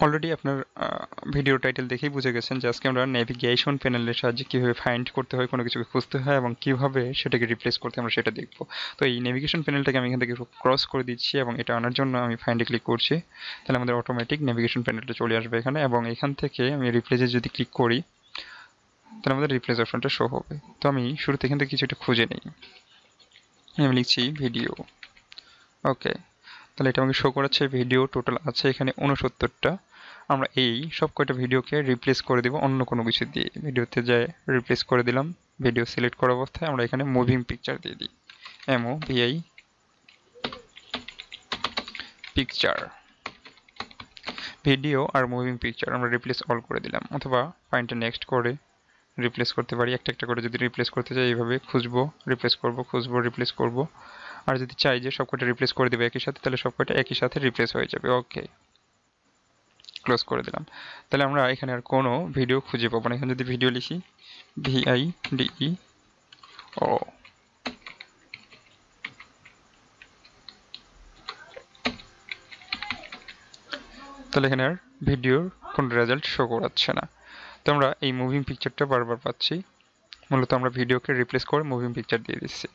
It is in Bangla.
অলরেডি আপনার ভিডিও টাইটেল দেখেই বুঝে গেছেন যে আজকে আমরা নেভিগেশন প্যানেলের সাহায্যে কীভাবে ফাইন্ড করতে হয়, কোনো কিছুকে খুঁজতে হয় এবং কীভাবে সেটাকে রিপ্লেস করতে হয় আমরা সেটা দেখব। তো এই নেভিগেশন প্যানেলটাকে আমি এখান থেকে ক্রস করে দিচ্ছি এবং এটা আনার জন্য আমি ফাইন্ডে ক্লিক করছি। তাহলে আমাদের অটোমেটিক নেভিগেশন প্যানেলটা চলে আসবে এখানে, এবং এখান থেকে আমি রিপ্লেসে যদি ক্লিক করি তাহলে আমাদের রিপ্লেস অপশনটা শো হবে। তো আমি শুরুতে এখান থেকে কিছু একটা খুঁজে নিই। আমি লিখছি ভিডিও। ওকে, তাহলে এটা আমাকে শো করাচ্ছে ভিডিও টোটাল আছে এখানে 69টা। আমরা এই সব কয়টা ভিডিওকে রিপ্লেস করে দেব অন্য কোনো কিছু দিয়ে। ভিডিওতে যাই রিপ্লেস করে দিলাম, ভিডিও সিলেক্ট করা অবস্থায় আমরা এখানে মুভিং পিকচার দিয়ে দিই, MOVI picture. Video are moving picture আমরা রিপ্লেস অল করে দিলাম, অথবা ফাইন্ডটা নেক্সট করে রিপ্লেস করতে পারি। একটা একটা করে যদি রিপ্লেস করতে চাই এইভাবে খুঁজবো, রিপ্লেস করব, খুঁজবো, রিপ্লেস করব। আর যদি চাই যে সবকটা রিপ্লেস করে দেবে একই সাথে, তাহলে সবকটা একই সাথে রিপ্লেস হয়ে যাবে। ওকে, ক্লোজ করে দিলাম। তাহলে আমরা এখানে আর কোনো ভিডিও খুঁজে পাবো না। এখানে যদি ভিডিও লিখি VIDEO, তাহলে এখানে আর ভিডিওর কোনো রেজাল্ট শো করাচ্ছে না। তো আমরা এই মুভিং পিকচারটা বারবার পাচ্ছি, মূলত আমরা ভিডিওকে রিপ্লেস করে মুভিং পিকচার দিয়ে দিচ্ছি।